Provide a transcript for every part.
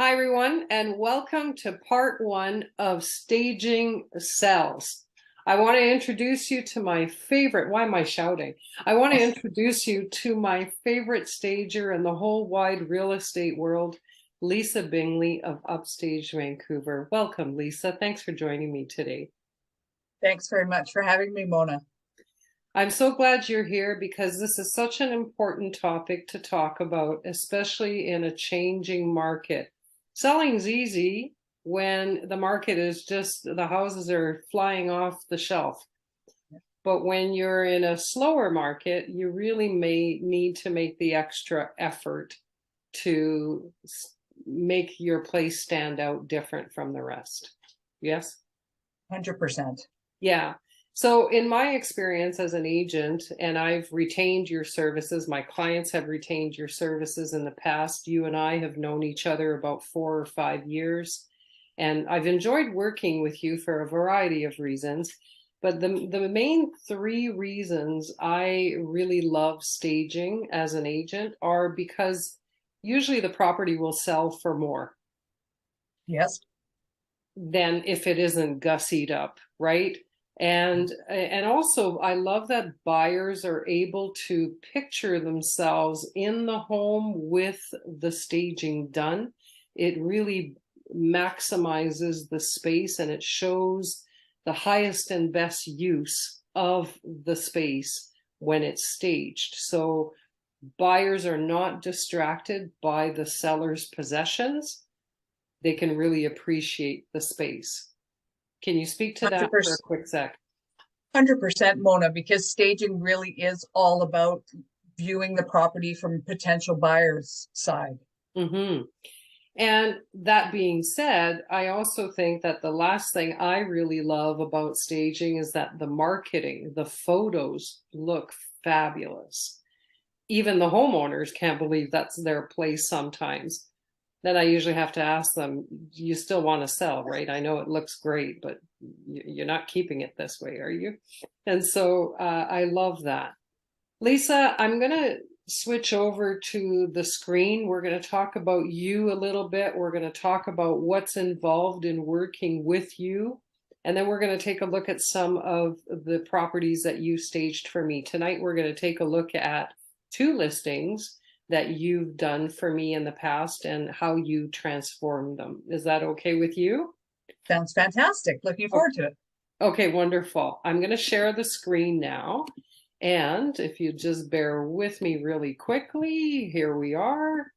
Hi, everyone, and welcome to part one of Staging Cells. I want to introduce you to my favorite, why am I shouting? I want to introduce you to my favorite stager in the whole wide real estate world, Lisa Bingley of Upstaged Vancouver. Welcome, Lisa. Thanks for joining me today. Thanks very much for having me, Mona. I'm so glad you're here because this is such an important topic to talk about, especially in a changing market. Selling's easy when the market is just the houses are flying off the shelf. But when you're in a slower market, you really may need to make the extra effort to make your place stand out different from the rest. Yes? 100%. Yeah. So in my experience as an agent, and I've retained your services, my clients have retained your services in the past. You and I have known each other about 4 or 5 years, and I've enjoyed working with you for a variety of reasons. But the main three reasons I really love staging as an agent are because usually the property will sell for more Yes. than if it isn't gussied up, right? And also I love that buyers are able to picture themselves in the home with the staging done. It really maximizes the space and it shows the highest and best use of the space when it's staged. So buyers are not distracted by the seller's possessions. They can really appreciate the space. Can you speak to that for a 100%, quick sec? 100% Mona, because staging really is all about viewing the property from potential buyers' side. Mm-hmm. And that being said, I also think that the last thing I really love about staging is that the marketing, the photos look fabulous. Even the homeowners can't believe that's their place sometimes. Then I usually have to ask them, you still want to sell, right? I know it looks great, but you're not keeping it this way, are you? And so I love that. Lisa, I'm going to switch over to the screen. We're going to talk about you a little bit. We're going to talk about what's involved in working with you. And then we're going to take a look at some of the properties that you staged for me. Tonight, we're going to take a look at two listings that you've done for me in the past and how you transformed them. Is that okay with you? Sounds fantastic. Looking forward to it. Okay, wonderful. I'm going to share the screen now. And if you just bear with me really quickly, here we are.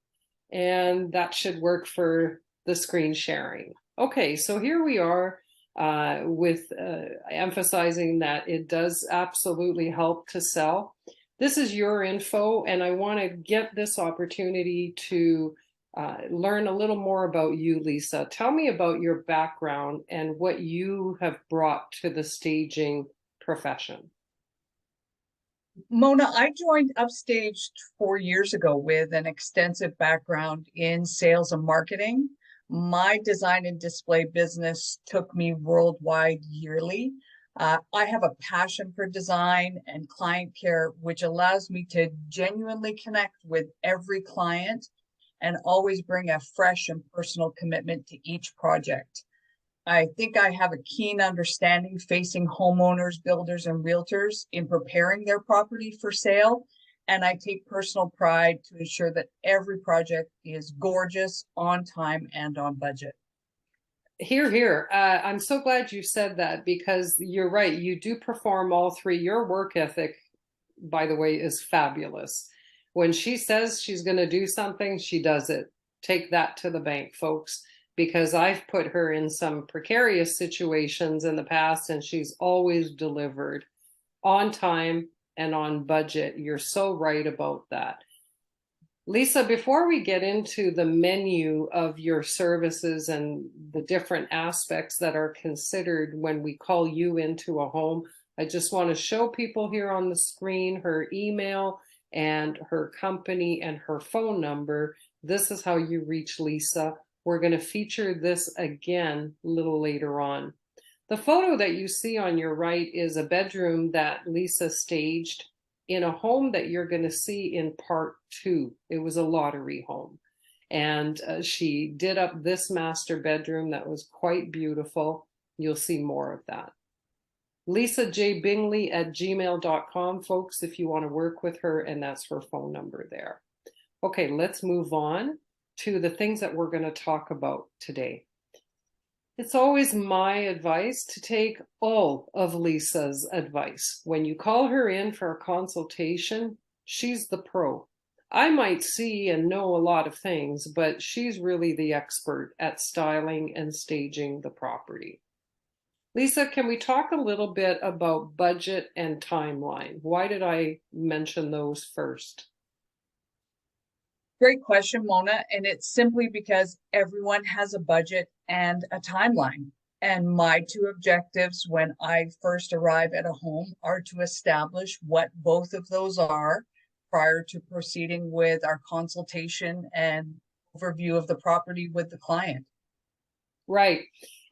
And that should work for the screen sharing. Okay, so here we are with emphasizing that it does absolutely help to sell. This is your info, and I want to get this opportunity to learn a little more about you, Lisa. Tell me about your background and what you have brought to the staging profession. Mona, I joined Upstage 4 years ago with an extensive background in sales and marketing. My design and display business took me worldwide yearly. I have a passion for design and client care, which allows me to genuinely connect with every client and always bring a fresh and personal commitment to each project. I think I have a keen understanding facing homeowners, builders, and realtors in preparing their property for sale. And I take personal pride to ensure that every project is gorgeous, on time, and on budget. Here, here. I'm so glad you said that because you're right. You do perform all three. Your work ethic, by the way, is fabulous. When she says she's going to do something, she does it. Take that to the bank, folks, because I've put her in some precarious situations in the past and she's always delivered on time and on budget. You're so right about that. Lisa, before we get into the menu of your services and the different aspects that are considered when we call you into a home, I just want to show people here on the screen her email and her company and her phone number. This is how you reach Lisa. We're going to feature this again a little later on. The photo that you see on your right is a bedroom that Lisa staged in a home that you're going to see in part two. It was a lottery home. And she did up this master bedroom that was quite beautiful. You'll see more of that. Lisa J. Bingley at gmail.com, folks, if you want to work with her, and that's her phone number there. Okay, let's move on to the things that we're going to talk about today. It's always my advice to take all of Lisa's advice. When you call her in for a consultation, she's the pro. I might see and know a lot of things, but she's really the expert at styling and staging the property. Lisa, can we talk a little bit about budget and timeline? Why did I mention those first? Great question, Mona. And it's simply because everyone has a budget and a timeline. And my two objectives when I first arrive at a home are to establish what both of those are prior to proceeding with our consultation and overview of the property with the client. Right.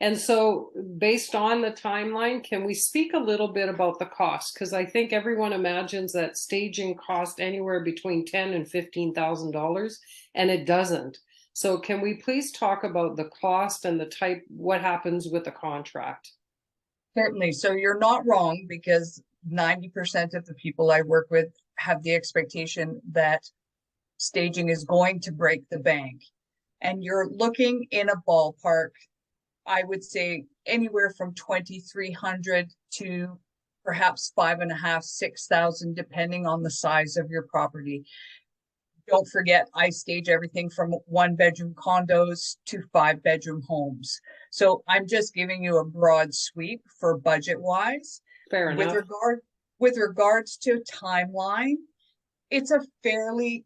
And so based on the timeline, can we speak a little bit about the cost? Because I think everyone imagines that staging cost anywhere between $10,000 and $15,000, and it doesn't. So can we please talk about the cost and the type, what happens with the contract? Certainly. So you're not wrong, because 90% of the people I work with have the expectation that staging is going to break the bank. And you're looking in a ballpark, I would say anywhere from 2,300 to perhaps 5,500, 6,000, depending on the size of your property. Don't forget, I stage everything from 1-bedroom condos to 5-bedroom homes. So I'm just giving you a broad sweep for budget wise. Fair enough. With regards to timeline, it's a fairly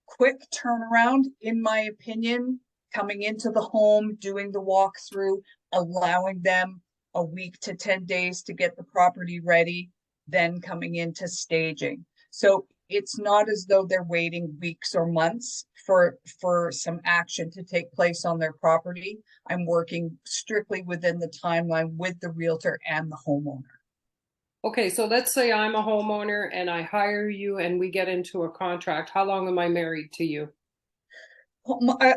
quick turnaround, in my opinion, coming into the home, doing the walkthrough, allowing them a week to 10 days to get the property ready, then coming into staging. So it's not as though they're waiting weeks or months for some action to take place on their property. I'm working strictly within the timeline with the realtor and the homeowner. Okay, so let's say I'm a homeowner and I hire you and we get into a contract. How long am I married to you?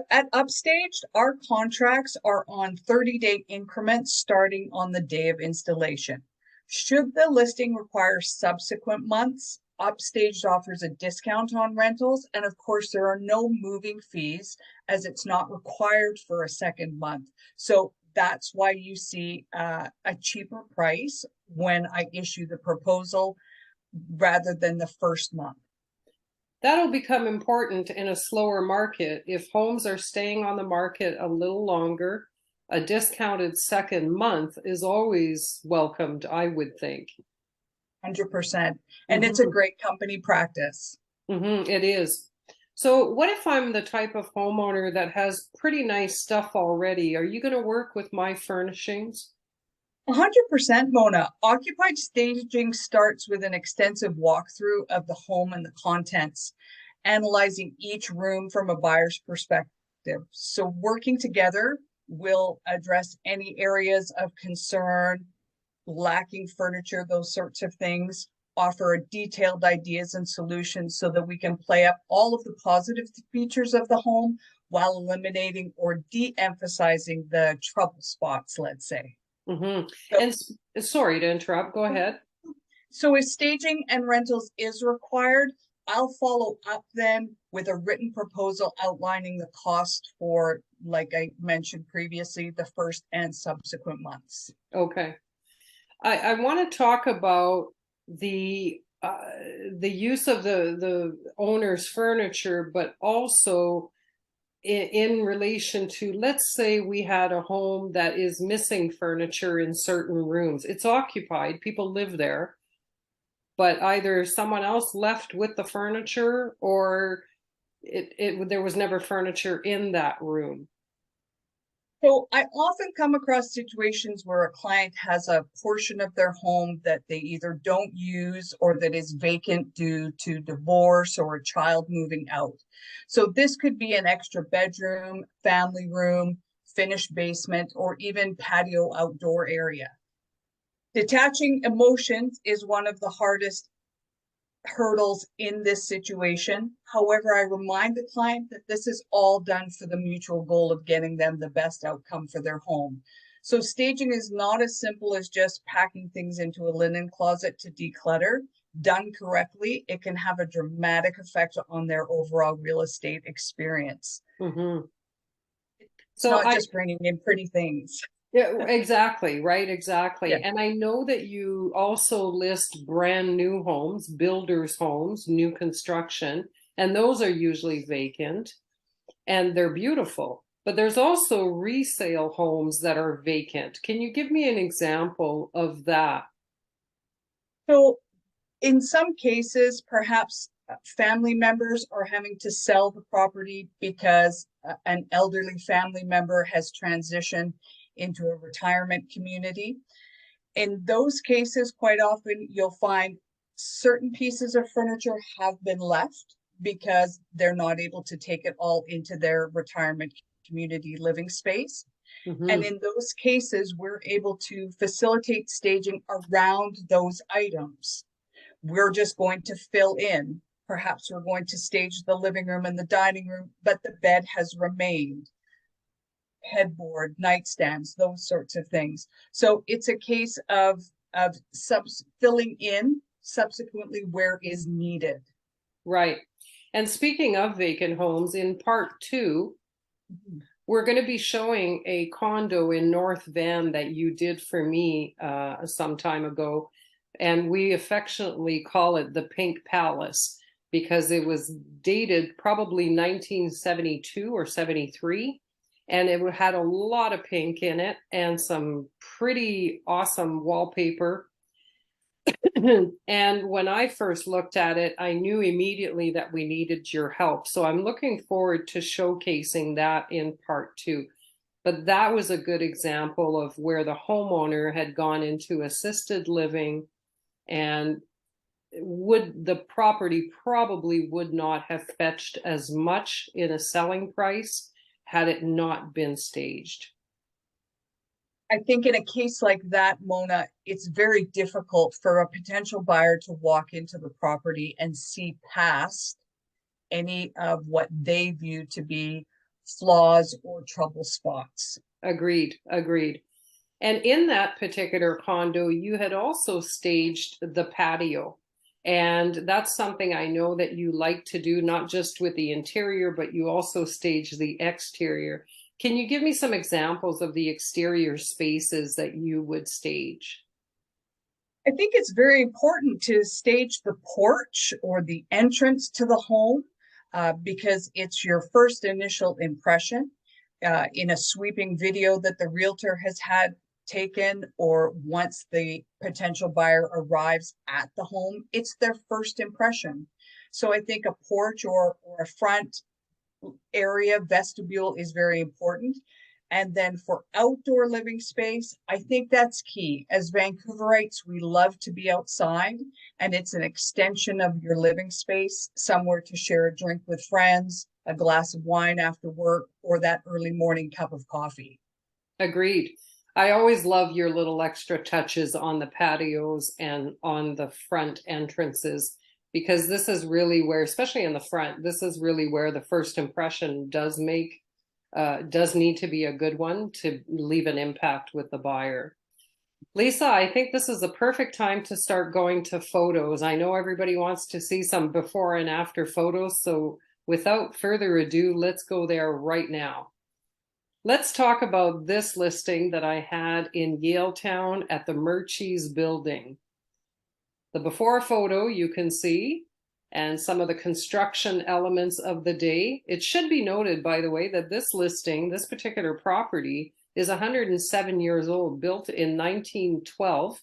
At Upstaged, our contracts are on 30-day increments starting on the day of installation. Should the listing require subsequent months, Upstaged offers a discount on rentals. And of course, there are no moving fees, as it's not required for a second month. So that's why you see a cheaper price when I issue the proposal rather than the first month. That'll become important in a slower market. If homes are staying on the market a little longer, a discounted second month is always welcomed, I would think. 100%. And it's a great company practice. It is. So what if I'm the type of homeowner that has pretty nice stuff already? Are you going to work with my furnishings? 100%, Mona. Occupied staging starts with an extensive walkthrough of the home and the contents, analyzing each room from a buyer's perspective. So working together, we'll address any areas of concern, lacking furniture, those sorts of things, offer detailed ideas and solutions so that we can play up all of the positive features of the home while eliminating or de-emphasizing the trouble spots, let's say. So, and sorry to interrupt, go ahead. So if staging and rentals is required, I'll follow up then with a written proposal outlining the cost for, like I mentioned previously, the first and subsequent months. Okay. I want to talk about the use of the owner's furniture, but also in relation to, let's say we had a home that is missing furniture in certain rooms. It's occupied, people live there, but either someone else left with the furniture or there was never furniture in that room. So I often come across situations where a client has a portion of their home that they either don't use or that is vacant due to divorce or a child moving out. So this could be an extra bedroom, family room, finished basement, or even patio outdoor area. Detaching emotions is one of the hardest hurdles in this situation. However, I remind the client that this is all done for the mutual goal of getting them the best outcome for their home. So staging is not as simple as just packing things into a linen closet to declutter. Done correctly, it can have a dramatic effect on their overall real estate experience. Hmm. It's So not I, just bringing in pretty things. yeah, exactly, right, Yeah. exactly. And I know that you also list brand new homes, builders' homes, new construction, and those are usually vacant and they're beautiful. But there's also resale homes that are vacant. Can you give me an example of that? So in some cases, perhaps family members are having to sell the property because an elderly family member has transitioned into a retirement community. In those cases, quite often you'll find certain pieces of furniture have been left because they're not able to take it all into their retirement community living space. And Hmm. in those cases, we're able to facilitate staging around those items. We're just going to fill in. Perhaps we're going to stage the living room and the dining room, but the bed has remained, headboard, nightstands, those sorts of things. So it's a case of filling in subsequently where is needed. Right. And speaking of vacant homes, in part two, Mhm. we're going to be showing a condo in North Van that you did for me some time ago. And we affectionately call it the Pink Palace because it was dated probably 1972 or 73. And it had a lot of pink in it and some pretty awesome wallpaper. And when I first looked at it, I knew immediately that we needed your help. So I'm looking forward to showcasing that in part two. But that was a good example of where the homeowner had gone into assisted living and would the property probably would not have fetched as much in a selling price had it not been staged. I think in a case like that, Mona, it's very difficult for a potential buyer to walk into the property and see past any of what they view to be flaws or trouble spots. Agreed, agreed. And in that particular condo, you had also staged the patio. And that's something I know that you like to do, not just with the interior, but you also stage the exterior. Can you give me some examples of the exterior spaces that you would stage? I think it's very important to stage the porch or the entrance to the home because it's your first initial impression. In a sweeping video that the realtor has had taken, or once the potential buyer arrives at the home, it's their first impression. So I think a porch or a front area vestibule is very important. And then for outdoor living space, I think that's key. As Vancouverites, we love to be outside, and it's an extension of your living space, somewhere to share a drink with friends, a glass of wine after work, or that early morning cup of coffee. Agreed. I always love your little extra touches on the patios and on the front entrances because this is really where, especially in the front, this is really where the first impression does need to be a good one to leave an impact with the buyer. Lisa, I think this is the perfect time to start going to photos. I know everybody wants to see some before and after photos, so without further ado, let's go there right now. Let's talk about this listing that I had in Yaletown at the Murchie's building. The before photo you can see and some of the construction elements of the day. It should be noted, by the way, that this listing, this particular property, is 107 years old, built in 1912.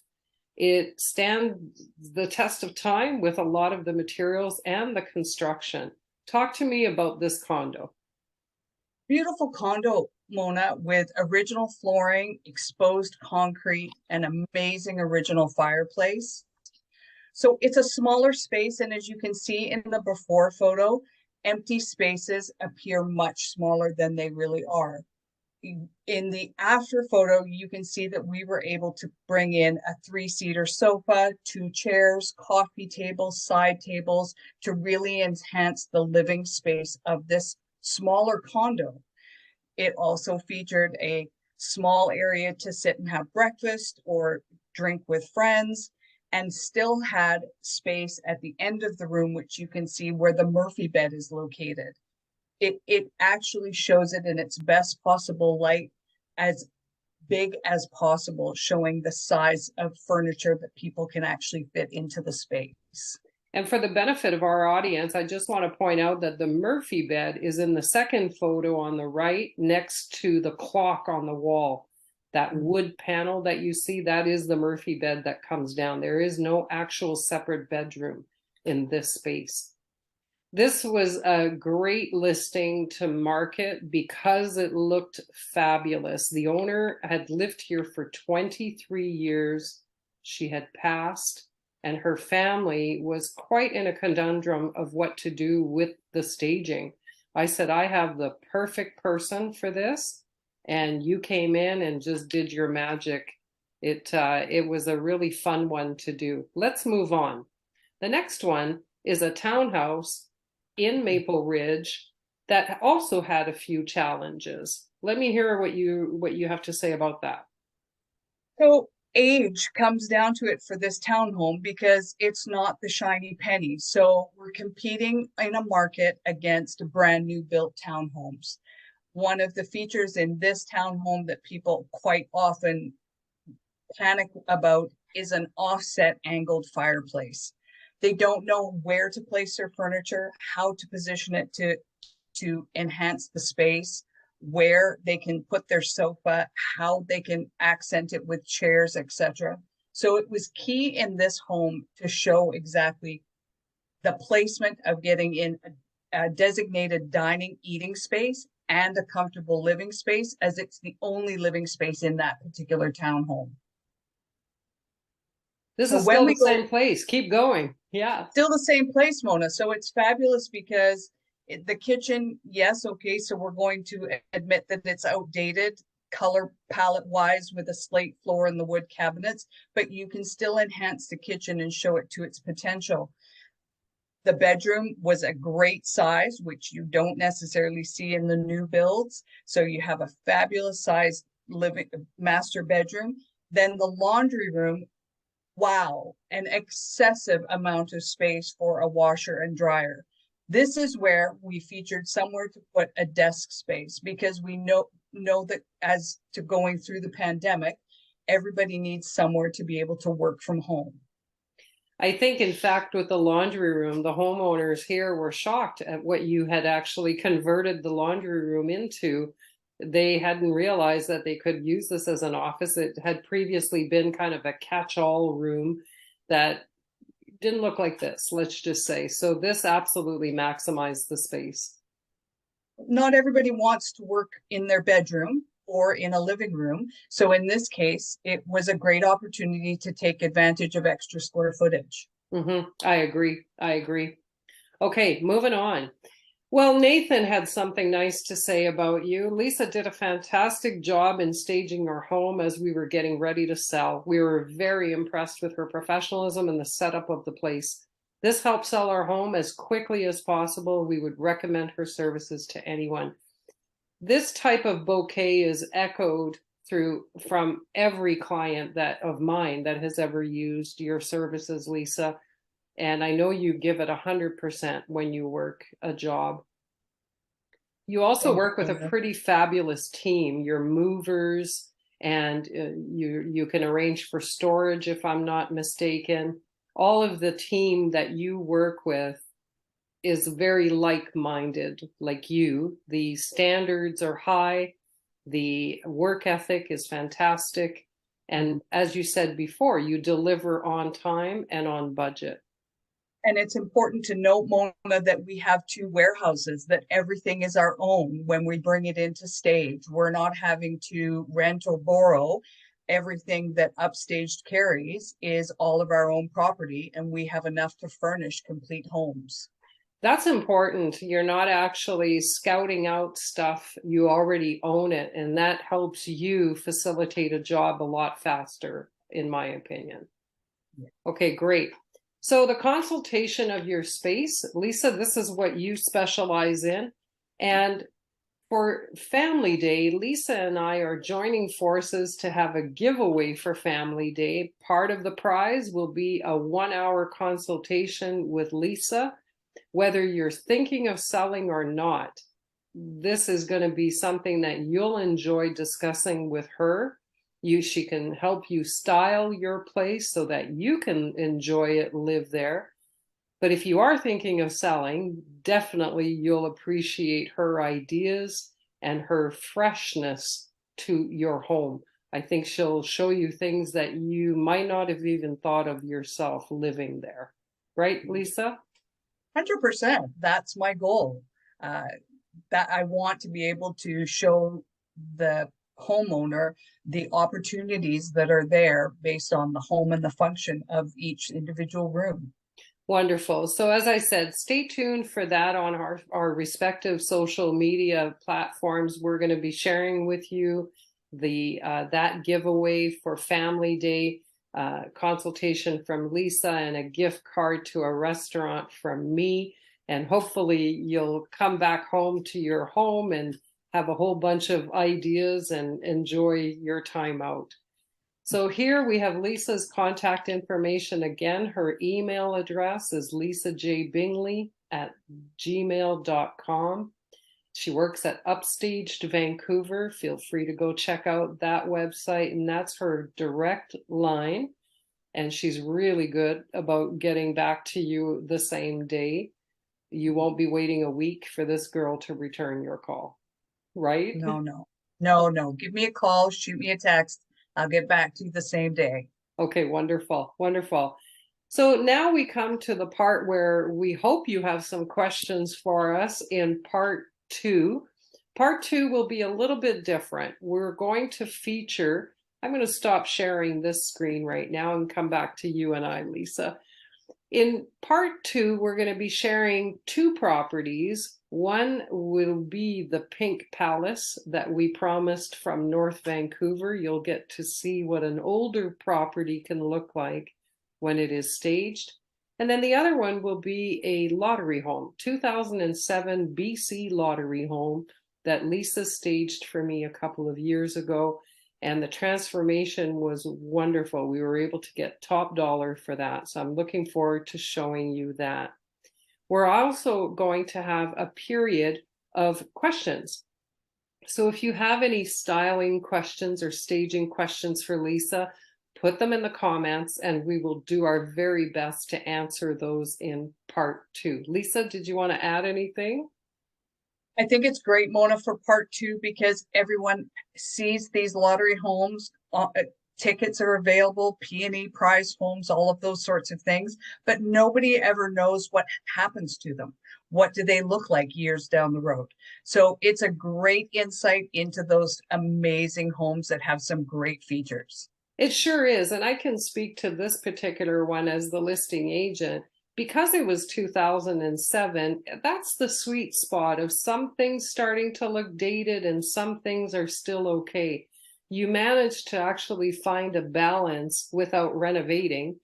It stands the test of time with a lot of the materials and the construction. Talk to me about this condo. Beautiful condo, Mona, with original flooring, exposed concrete, and amazing original fireplace. So it's a smaller space, and as you can see in the before photo, empty spaces appear much smaller than they really are. In the after photo, you can see that we were able to bring in a 3-seater sofa, 2 chairs, coffee tables, side tables to really enhance the living space of this smaller condo. It also featured a small area to sit and have breakfast or drink with friends, and still had space at the end of the room, which you can see where the Murphy bed is located. It actually shows it in its best possible light, as big as possible, showing the size of furniture that people can actually fit into the space. And for the benefit of our audience, I just want to point out that the Murphy bed is in the second photo on the right, next to the clock on the wall. That wood panel that you see, that is the Murphy bed that comes down. There is no actual separate bedroom in this space. This was a great listing to market because it looked fabulous. The owner had lived here for 23 years. She had passed, and her family was quite in a conundrum of what to do with the staging. I said, I have the perfect person for this. And you came in and just did your magic. It was a really fun one to do. Let's move on. The next one is a townhouse in Maple Ridge that also had a few challenges. Let me hear what you have to say about that. So age comes down to it for this townhome because it's not the shiny penny. So we're competing in a market against brand new built townhomes. One of the features in this townhome that people quite often panic about is an offset angled fireplace. They don't know where to place their furniture, how to position it to enhance the space, where they can put their sofa, how they can accent it with chairs, etc. So it was key in this home to show exactly the placement of getting in a designated dining eating space and a comfortable living space, as it's the only living space in that particular townhome. This So is when still the we go, same place. Keep going. Yeah. still the same place, Mona. So it's fabulous because the kitchen, yes, okay, so we're going to admit that it's outdated color palette wise with a slate floor and the wood cabinets, but you can still enhance the kitchen and show it to its potential. The bedroom was a great size, which you don't necessarily see in the new builds. So you have a fabulous size living master bedroom. Then the laundry room, wow, an excessive amount of space for a washer and dryer. This is where we featured somewhere to put a desk space, because we know that as to going through the pandemic, everybody needs somewhere to be able to work from home. I think, in fact, with the laundry room, the homeowners here were shocked at what you had actually converted the laundry room into. They hadn't realized that they could use this as an office. It had previously been kind of a catch-all room that didn't look like this, let's just say. So this absolutely maximized the space. Not everybody wants to work in their bedroom or in a living room. So in this case, it was a great opportunity to take advantage of extra square footage. I agree. I agree. Okay, moving on. Well, Nathan had something nice to say about you. Lisa did a fantastic job in staging our home as we were getting ready to sell. We were very impressed with her professionalism and the setup of the place. This helped sell our home as quickly as possible. We would recommend her services to anyone. This type of bouquet is echoed through from every client that of mine that has ever used your services, Lisa. And I know you give it 100% when you work a job. You also Thank work with a you. pretty fabulous team. You're movers, and you can arrange for storage if I'm not mistaken. All of the team that you work with is very like-minded, like you. The standards are high. The work ethic is fantastic. And as you said before, you deliver on time and on budget. And it's important to note, Mona, that we have 2 warehouses, that everything is our own when we bring it into stage. We're not having to rent or borrow. Everything that Upstaged carries is all of our own property, and we have enough to furnish complete homes. That's important. You're not actually scouting out stuff. You already own it, and that helps you facilitate a job a lot faster, in my opinion. Okay, great. So the consultation of your space, Lisa, this is what you specialize in. And for Family Day, Lisa and I are joining forces to have a giveaway for Family Day. Part of the prize will be a 1 hour consultation with Lisa, whether you're thinking of selling or not. This is going to be something that you'll enjoy discussing with her. She can help you style your place so that you can enjoy it, live there. But if you are thinking of selling, definitely you'll appreciate her ideas and her freshness to your home. I think she'll show you things that you might not have even thought of yourself living there. Right, Lisa? 100%. That's my goal. Uh, that I want to be able to show the homeowner the opportunities that are there based on the home and the function of each individual room. Wonderful. So as I said, stay tuned for that on our respective social media platforms. We're going to be sharing with you the that giveaway for Family Day, consultation from Lisa, and a gift card to a restaurant from me. And hopefully you'll come back home to your home and have a whole bunch of ideas and enjoy your time out. So here we have Lisa's contact information again. Her email address is lisajbingley@gmail.com. She works at Upstaged Vancouver. Feel free to go check out that website, and that's her direct line. And she's really good about getting back to you the same day. You won't be waiting a week for this girl to return your call, right? No, no, no, no. Give me a call, shoot me a text. I'll get back to you the same day. Okay, wonderful, wonderful. So now we come to the part where we hope you have some questions for us in part two. Part two will be a little bit different. We're going to feature, I'm going to stop sharing this screen right now and come back to you and I, Lisa. In part two, we're going to be sharing two properties. One will be the Pink Palace that we promised from North Vancouver. You'll get to see what an older property can look like when it is staged. And then the other one will be a lottery home, 2007 BC lottery home that Lisa staged for me a couple of years ago. And the transformation was wonderful. We were able to get top dollar for that. So I'm looking forward to showing you that. We're also going to have a period of questions. So if you have any styling questions or staging questions for Lisa, put them in the comments and we will do our very best to answer those in part two. Lisa, did you want to add anything? I think it's great, Mona, for part two because everyone sees these lottery homes. Tickets are available, P&E prize homes, all of those sorts of things, but nobody ever knows what happens to them. What do they look like years down the road? So it's a great insight into those amazing homes that have some great features. It sure is. And I can speak to this particular one as the listing agent. Because it was 2007, that's the sweet spot of some things starting to look dated and some things are still okay. You managed to actually find a balance without renovating.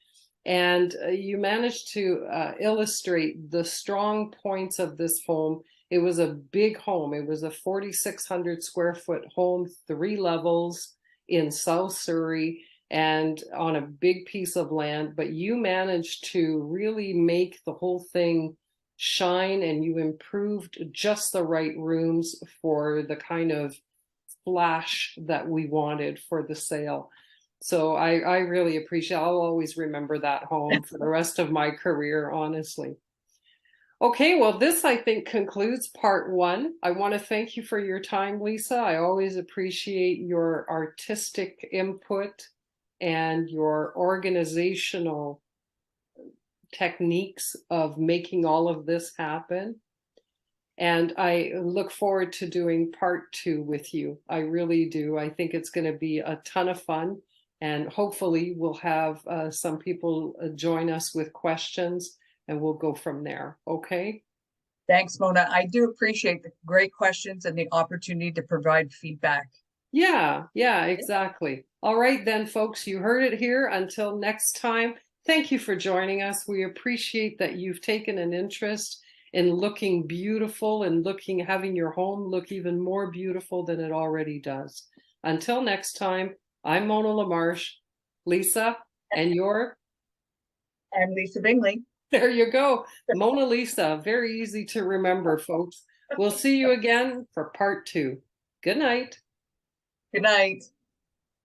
And you managed to illustrate the strong points of this home. It was a big home. It was a 4,600 square foot home, 3 levels in South Surrey and on a big piece of land, but you managed to really make the whole thing shine and you improved just the right rooms for the kind of flash that we wanted for the sale. So I really appreciate, I'll always remember that home for the rest of my career, honestly. Okay, well, this I think concludes part one. I want to thank you for your time, Lisa. I always appreciate your artistic input and your organizational techniques of making all of this happen. And I look forward to doing part two with you. I really do. I think it's going to be a ton of fun. And hopefully we'll have some people join us with questions and we'll go from there. Okay? Thanks, Mona. I do appreciate the great questions and the opportunity to provide feedback. Yeah, exactly. All right, then, folks, you heard it here. Until next time, thank you for joining us. We appreciate that you've taken an interest in looking beautiful and having your home look even more beautiful than it already does. Until next time, I'm Mona LaMarche. Lisa, and you're? I'm Lisa Bingley. There you go. Mona Lisa. Very easy to remember, folks. We'll see you again for part 2. Good night. Good night.